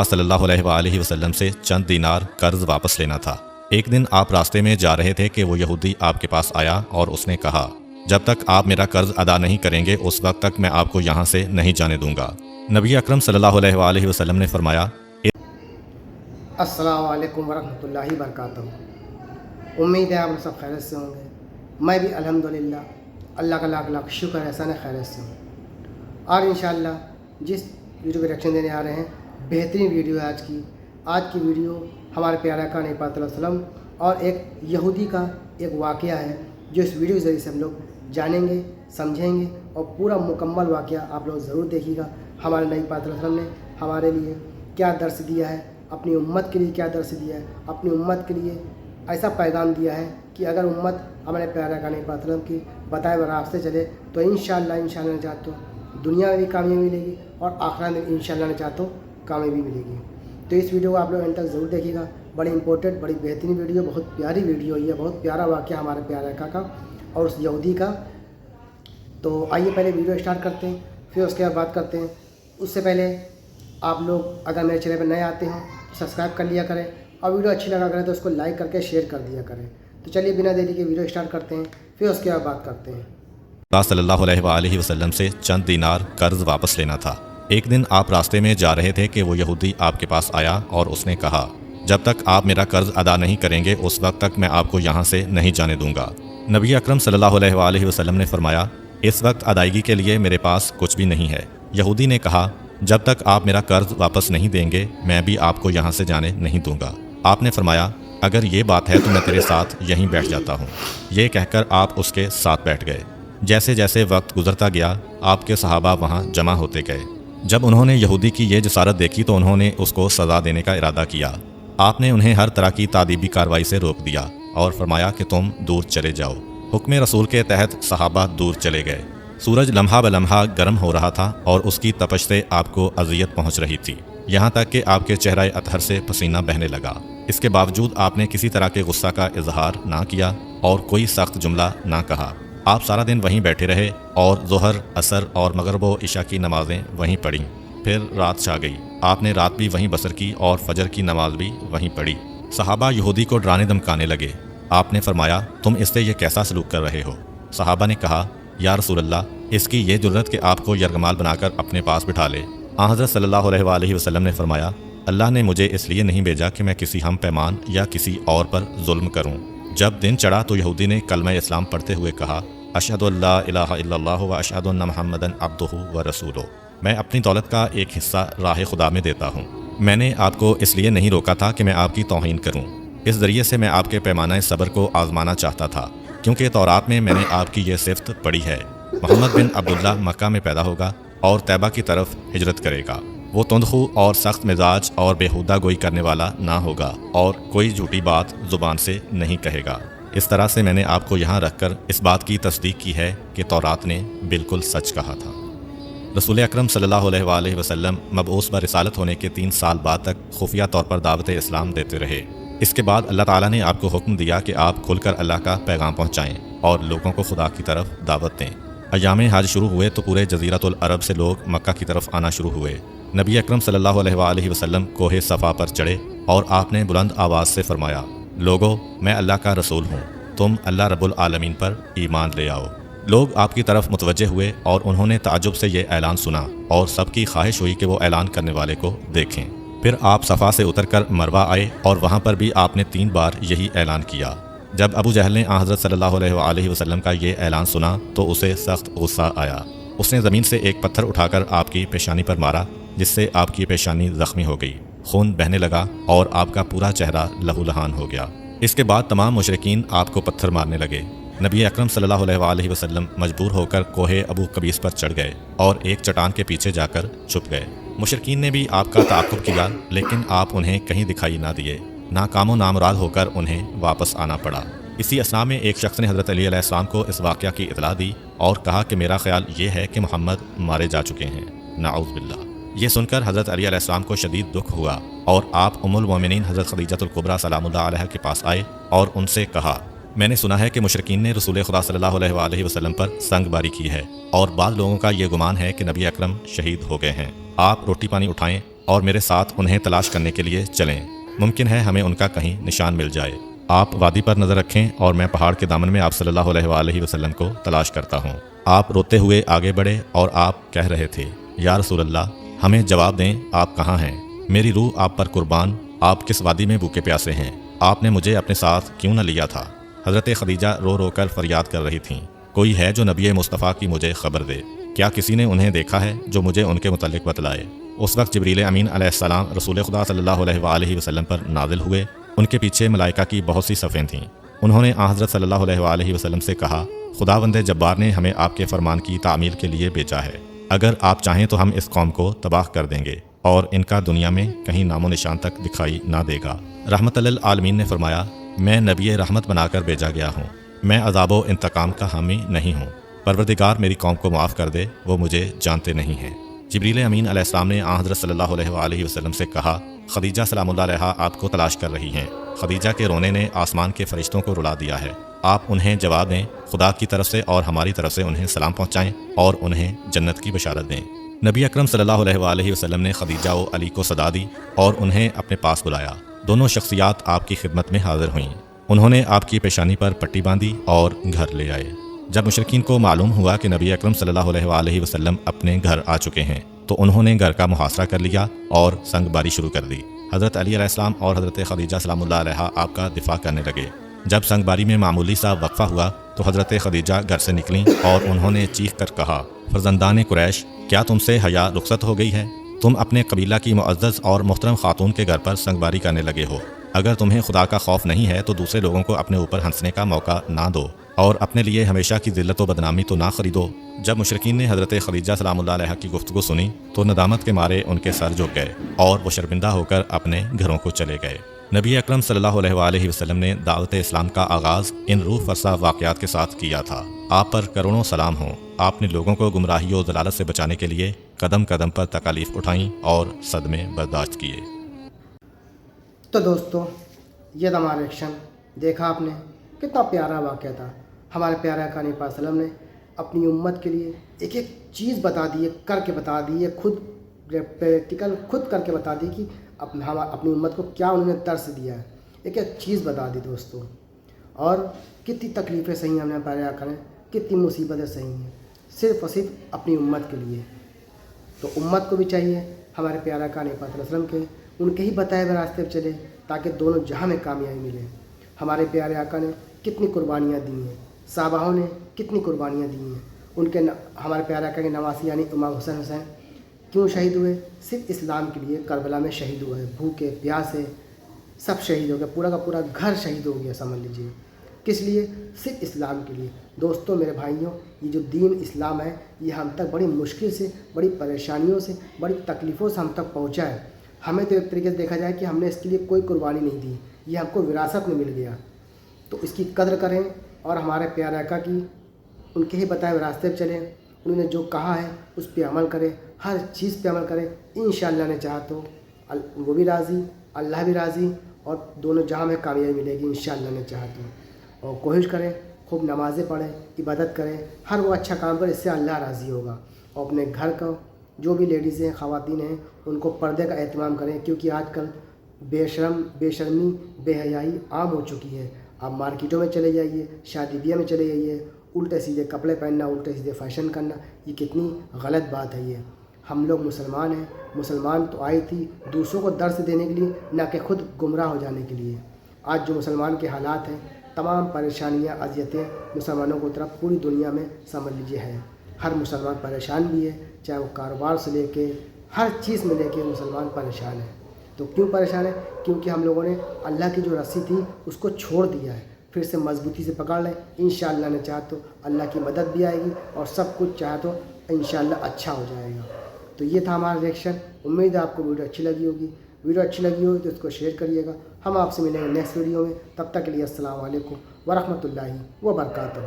صلی اللہ علیہ وسلم سے چند دینار قرض واپس لینا تھا۔ ایک دن آپ راستے میں جا رہے تھے کہ وہ یہودی آپ کے پاس آیا اور اس نے کہا، جب تک آپ میرا قرض ادا نہیں کریں گے اس وقت تک میں آپ کو یہاں سے نہیں جانے دوں گا۔ نبی اکرم صلی اللہ علیہ وسلم نے فرمایا، السلام علیکم ورحمۃ اللہ وبرکاتہ۔ امید ہے آپ سب خیریت سے ہوں گے۔ میں بھی الحمدللہ اللہ کا لاکھ لاکھ شکر ہے، احسان خیریت سے ہوں۔ آج انشاءاللہ جس ویڈیو کو ریئیکشن دینے آ رہے ہیں، بہترین ویڈیو ہے آج کی ویڈیو ہمارے پیارے آقا نبی پاک صلی اللہ علیہ وسلم اور ایک یہودی کا ایک واقعہ ہے جو اس ویڈیو کے ذریعے سے ہم لوگ جانیں گے، سمجھیں گے اور پورا مکمل واقعہ آپ لوگ ضرور دیکھیے گا۔ ہمارے نبی پاک صلی اللہ علیہ وسلم نے ہمارے لیے کیا درس دیا ہے، اپنی امت کے لیے کیا درس دیا ہے، اپنی امت کے لیے ایسا پیغام دیا ہے کہ اگر امت ہمارے پیارے آقا نبی پاک صلی اللہ علیہ وسلم کی بتائے ہوئے راستے چلے تو انشاءاللہ نجات تو دنیا میں بھی کامیابی ملے گی اور آخرت میں انشاءاللہ نجات تو کامیابی ملے گی۔ تو اس ویڈیو کو آپ لوگ اینڈ تک ضرور دیکھیے گا۔ بڑی امپورٹنٹ، بڑی بہترین ویڈیو، بہت پیاری ویڈیو ہے، بہت پیارا واقعہ ہمارے پیارے آقا کا اور اس یہودی کا۔ تو آئیے پہلے ویڈیو اسٹارٹ کرتے ہیں، پھر اس کے بعد بات کرتے ہیں۔ اس سے پہلے آپ لوگ اگر میرے چینل پہ نئے آتے ہیں تو سبسکرائب کر لیا کریں اور ویڈیو اچھی لگا کریں تو اس کو لائک کر کے شیئر کر دیا کریں۔ تو چلیے بنا دیری کے ویڈیو اسٹارٹ کرتے ہیں، پھر اس کے بعد بات کرتے ہیں۔ صلی اللہ علیہ وسلم سے چند دینار قرض واپس لینا تھا۔ ایک دن آپ راستے میں جا رہے تھے کہ وہ یہودی آپ کے پاس آیا اور اس نے کہا، جب تک آپ میرا قرض ادا نہیں کریں گے اس وقت تک میں آپ کو یہاں سے نہیں جانے دوں گا۔ نبی اکرم صلی اللہ علیہ وسلم نے فرمایا، اس وقت ادائیگی کے لیے میرے پاس کچھ بھی نہیں ہے۔ یہودی نے کہا، جب تک آپ میرا قرض واپس نہیں دیں گے میں بھی آپ کو یہاں سے جانے نہیں دوں گا۔ آپ نے فرمایا، اگر یہ بات ہے تو میں تیرے ساتھ یہیں بیٹھ جاتا ہوں۔ یہ کہہ کر آپ اس کے ساتھ بیٹھ گئے۔ جیسے جیسے وقت گزرتا گیا آپ کے صحابہ وہاں جمع ہوتے گئے۔ جب انہوں نے یہودی کی یہ جسارت دیکھی تو انہوں نے اس کو سزا دینے کا ارادہ کیا۔ آپ نے انہیں ہر طرح کی تادیبی کارروائی سے روک دیا اور فرمایا کہ تم دور چلے جاؤ۔ حکم رسول کے تحت صحابہ دور چلے گئے۔ سورج لمحہ بلمحہ گرم ہو رہا تھا اور اس کی تپش سے آپ کو اذیت پہنچ رہی تھی، یہاں تک کہ آپ کے چہرہ اطہر سے پسینہ بہنے لگا۔ اس کے باوجود آپ نے کسی طرح کے غصہ کا اظہار نہ کیا اور کوئی سخت جملہ نہ کہا۔ آپ سارا دن وہیں بیٹھے رہے اور ظہر، عصر اور مغرب و عشاء کی نمازیں وہیں پڑھیں۔ پھر رات چھا گئی، آپ نے رات بھی وہیں بسر کی اور فجر کی نماز بھی وہیں پڑھی۔ صحابہ یہودی کو ڈرانے دھمکانے لگے۔ آپ نے فرمایا، تم اس سے یہ کیسا سلوک کر رہے ہو؟ صحابہ نے کہا، یا رسول اللہ، اس کی یہ جرت کہ آپ کو یرغمال بنا کر اپنے پاس بٹھا لے۔ حضرت صلی اللہ علیہ وسلم نے فرمایا، اللہ نے مجھے اس لیے نہیں بھیجا کہ میں کسی ہم پیمان یا کسی اور پر ظلم کروں۔ جب دن چڑھا تو یہودی نے کلمہ اسلام پڑھتے ہوئے کہا، اشہد ان لا الہ الا اللہ و اشہد ان محمدًا عبدہ و رسولہ۔ میں اپنی دولت کا ایک حصہ راہ خدا میں دیتا ہوں۔ میں نے آپ کو اس لیے نہیں روکا تھا کہ میں آپ کی توہین کروں، اس ذریعے سے میں آپ کے پیمانہ صبر کو آزمانا چاہتا تھا، کیونکہ تورات میں میں نے آپ کی یہ صفت پڑھی ہے، محمد بن عبداللہ مکہ میں پیدا ہوگا اور طیبہ کی طرف ہجرت کرے گا۔ وہ تندخو اور سخت مزاج اور بیہودہ گوئی کرنے والا نہ ہوگا اور کوئی جھوٹی بات زبان سے نہیں کہے گا۔ اس طرح سے میں نے آپ کو یہاں رکھ کر اس بات کی تصدیق کی ہے کہ تورات نے بالکل سچ کہا تھا۔ رسول اکرم صلی اللہ علیہ وسلم مبعوث برسالت ہونے کے 3 سال بعد تک خفیہ طور پر دعوت اسلام دیتے رہے۔ اس کے بعد اللہ تعالیٰ نے آپ کو حکم دیا کہ آپ کھل کر اللہ کا پیغام پہنچائیں اور لوگوں کو خدا کی طرف دعوت دیں۔ ایام حج شروع ہوئے تو پورے جزیرۃ العرب سے لوگ مکہ کی طرف آنا شروع ہوئے۔ نبی اکرم صلی اللہ علیہ وسلم کوہ صفا پر چڑھے اور آپ نے بلند آواز سے فرمایا، لوگو، میں اللہ کا رسول ہوں، تم اللہ رب العالمین پر ایمان لے آؤ۔ لوگ آپ کی طرف متوجہ ہوئے اور انہوں نے تعجب سے یہ اعلان سنا اور سب کی خواہش ہوئی کہ وہ اعلان کرنے والے کو دیکھیں۔ پھر آپ صفا سے اتر کر مروہ آئے اور وہاں پر بھی آپ نے 3 بار یہی اعلان کیا۔ جب ابو جہل نے حضرت صلی اللہ علیہ وسلم کا یہ اعلان سنا تو اسے سخت غصہ آیا۔ اس نے زمین سے ایک پتھر اٹھا کر آپ کی پیشانی پر مارا، جس سے آپ کی پیشانی زخمی ہو گئی، خون بہنے لگا اور آپ کا پورا چہرہ لہو لہان ہو گیا۔ اس کے بعد تمام مشرکین آپ کو پتھر مارنے لگے۔ نبی اکرم صلی اللہ علیہ وسلم مجبور ہو کر کوہ ابو قبیس پر چڑھ گئے اور ایک چٹان کے پیچھے جا کر چھپ گئے۔ مشرکین نے بھی آپ کا تعاقب کیا لیکن آپ انہیں کہیں دکھائی نہ دیے۔ ناکام و نامراد ہو کر انہیں واپس آنا پڑا۔ اسی اثناء میں ایک شخص نے حضرت علی علیہ السلام کو اس واقعہ کی اطلاع دی اور کہا کہ میرا خیال یہ ہے کہ محمد مارے جا چکے ہیں، نعوذ باللہ۔ یہ سن کر حضرت علی علیہ السلام کو شدید دکھ ہوا اور آپ ام المومنین حضرت خدیجہ الکبریٰ سلام اللہ علیہ کے پاس آئے اور ان سے کہا، میں نے سنا ہے کہ مشرکین نے رسول خدا صلی اللہ علیہ وسلم پر سنگ باری کی ہے اور بعض لوگوں کا یہ گمان ہے کہ نبی اکرم شہید ہو گئے ہیں۔ آپ روٹی پانی اٹھائیں اور میرے ساتھ انہیں تلاش کرنے کے لیے چلیں، ممکن ہے ہمیں ان کا کہیں نشان مل جائے۔ آپ وادی پر نظر رکھیں اور میں پہاڑ کے دامن میں آپ صلی اللہ علیہ وآلہ وسلم کو تلاش کرتا ہوں۔ آپ روتے ہوئے آگے بڑھے اور آپ کہہ رہے تھے، یا رسول اللہ، ہمیں جواب دیں، آپ کہاں ہیں؟ میری روح آپ پر قربان، آپ کس وادی میں بھوکے پیاسے ہیں؟ آپ نے مجھے اپنے ساتھ کیوں نہ لیا تھا؟ حضرت خدیجہ رو رو کر فریاد کر رہی تھیں، کوئی ہے جو نبی مصطفیٰ کی مجھے خبر دے؟ کیا کسی نے انہیں دیکھا ہے جو مجھے ان کے متعلق بتلائے؟ اس وقت جبریل امین علیہ السلام رسول خدا صلی اللہ علیہ وآلہ وسلم پر نازل ہوئے۔ ان کے پیچھے ملائکہ کی بہت سی صفیں تھیں۔ انہوں نے حضرت صلی اللہ علیہ وآلہ وسلم سے کہا، خداوند جبار نے ہمیں آپ کے فرمان کی تعمیل کے لیے بھیجا ہے، اگر آپ چاہیں تو ہم اس قوم کو تباہ کر دیں گے اور ان کا دنیا میں کہیں نام و نشان تک دکھائی نہ دے گا۔ رحمت للعالمین نے فرمایا، میں نبی رحمت بنا کر بھیجا گیا ہوں، میں عذاب و انتقام کا حامی نہیں ہوں، پروردگار میری قوم کو معاف کر دے، وہ مجھے جانتے نہیں ہیں۔ جبریل امین علیہ السلام نے حضرت صلی اللہ علیہ وآلہ وسلم سے کہا، خدیجہ سلام اللہ علیہا آپ کو تلاش کر رہی ہیں۔ خدیجہ کے رونے نے آسمان کے فرشتوں کو رلا دیا ہے، آپ انہیں جواب دیں، خدا کی طرف سے اور ہماری طرف سے انہیں سلام پہنچائیں اور انہیں جنت کی بشارت دیں۔ نبی اکرم صلی اللہ علیہ وآلہ وسلم نے خدیجہ و علی کو صدا دی اور انہیں اپنے پاس بلایا۔ دونوں شخصیات آپ کی خدمت میں حاضر ہوئیں۔ انہوں نے آپ کی پیشانی پر پٹی باندھی اور گھر لے آئے۔ جب مشرکین کو معلوم ہوا کہ نبی اکرم صلی اللہ علیہ وآلہ وسلم اپنے گھر آ چکے ہیں تو انہوں نے گھر کا محاصرہ کر لیا اور سنگ باری شروع کر دی۔ حضرت علی علیہ السلام اور حضرت خدیجہ سلام اللہ علیہا آپ کا دفاع کرنے لگے۔ جب سنگ باری میں معمولی سا وقفہ ہوا تو حضرت خدیجہ گھر سے نکلیں اور انہوں نے چیخ کر کہا، فرزندان قریش، کیا تم سے حیا رخصت ہو گئی ہے؟ تم اپنے قبیلہ کی معزز اور محترم خاتون کے گھر پر سنگ باری کرنے لگے ہو۔ اگر تمہیں خدا کا خوف نہیں ہے تو دوسرے لوگوں کو اپنے اوپر ہنسنے کا موقع نہ دو اور اپنے لیے ہمیشہ کی ذلت و بدنامی تو نہ خریدو۔ جب مشرکین نے حضرت خدیجہ سلام اللہ علیہ کی گفتگو سنی تو ندامت کے مارے ان کے سر جھک گئے اور وہ شرمندہ ہو کر اپنے گھروں کو چلے گئے۔ نبی اکرم صلی اللہ علیہ وآلہ وسلم نے دعوت اسلام کا آغاز ان روح فرسا واقعات کے ساتھ کیا تھا۔ آپ پر کروڑوں سلام ہوں۔ آپ نے لوگوں کو گمراہی و ضلالت سے بچانے کے لیے قدم قدم پر تکالیف اٹھائیں اور صدمے برداشت کیے۔ تو دوستو، یہ تھا ہمارا ایکشن۔ دیکھا آپ نے کتنا پیارا واقعہ تھا۔ ہمارے پیارے آقا صلی اللہ علیہ وسلم نے اپنی امت کے لیے ایک ایک چیز بتا دی ہے، کر کے بتا دی ہے، خود پریکٹیکل خود کر کے بتا دی کہ اپنی امت کو کیا انہوں نے درس دیا ہے، ایک ایک چیز بتا دی دوستو۔ اور کتنی تکلیفیں سہی ہم نے پیارے آقا نے، کتنی مصیبتیں سہی ہیں، صرف اور صرف اپنی امت کے لیے۔ تو امت کو بھی چاہیے ہمارے پیارے آقا صلی اللہ علیہ وسلم کے ان کے ہی بتائے ہوئے راستے پہ چلے تاکہ دونوں جہاں میں کامیابی ملے۔ ہمارے پیارے آقا نے کتنی قربانیاں دی ہیں، صحابہ نے کتنی قربانیاں دی ہیں۔ ان کے ہمارے پیارے آقا کے نواسی یعنی امام حسین کیوں شہید ہوئے؟ صرف اسلام کے لیے کربلا میں شہید ہوئے، بھوکے پیاسے سب شہید ہو گئے، پورا کا پورا گھر شہید ہو گیا سمجھ لیجیے۔ کس لیے؟ صرف اسلام کے لیے۔ دوستوں میرے بھائیوں، یہ جو دین اسلام ہے یہ ہم تک بڑی مشکل سے، بڑی پریشانیوں سے، بڑی تکلیفوں سے ہم تک پہنچا ہے۔ ہمیں تو ایک طریقے سے دیکھا جائے کہ ہم نے اس کے لیے کوئی قربانی نہیں دی، یہ ہم کو وراثت میں مل گیا۔ تو اس کی قدر کریں اور ہمارے پیارے آقا کی ان کے ہی بتائے ہوئے راستے پہ چلیں، انہوں نے جو کہا ہے اس پہ عمل کریں، ہر چیز پہ عمل کریں۔ انشاءاللہ نے چاہا تو وہ بھی راضی، اللہ بھی راضی، اور دونوں جہاں میں کامیابی ملے گی انشاءاللہ نے چاہا تو۔ اور کوشش کریں، خوب نمازیں پڑھیں، عبادت کریں، ہر وہ اچھا کام کریں، اس سے اللہ راضی ہوگا۔ اور اپنے گھر کا جو بھی لیڈیز ہیں، خواتین ہیں، ان کو پردے کا اہتمام کریں، کیونکہ آج کل بے شرمی، بے حیائی عام ہو چکی ہے۔ آپ مارکیٹوں میں چلے جائیے، شادی بیاہ میں چلے جائیے، الٹے سیدھے کپڑے پہننا، الٹے سیدھے فیشن کرنا، یہ کتنی غلط بات ہے۔ یہ ہم لوگ مسلمان ہیں، مسلمان تو آئی تھی دوسروں کو درس دینے کے لیے، نہ کہ خود گمراہ ہو جانے کے لیے۔ آج جو مسلمان کے حالات ہیں، تمام پریشانیاں، اذیتیں مسلمانوں کو طرف پوری دنیا میں سمجھ لیجیے ہے۔ ہر مسلمان پریشان بھی ہے، چاہے وہ کاروبار سے لے کے ہر چیز میں لے کے مسلمان پریشان ہے۔ تو کیوں پریشان ہے؟ کیونکہ ہم لوگوں نے اللہ کی جو رسی تھی اس کو چھوڑ دیا ہے۔ پھر سے مضبوطی سے پکڑ لیں، انشاءاللہ نے چاہا تو اللہ کی مدد بھی آئے گی اور سب کچھ چاہا تو انشاءاللہ اچھا ہو جائے گا۔ تو یہ تھا ہمارا ریئیکشن۔ امید ہے آپ کو ویڈیو اچھی لگی ہوگی۔ ویڈیو اچھی لگی ہوگی تو اس کو شیئر کریے گا۔ ہم آپ سے ملیں گے نیکسٹ ویڈیو میں، تب تک کے لیے السلام علیکم ورحمۃ اللہ وبرکاتہ۔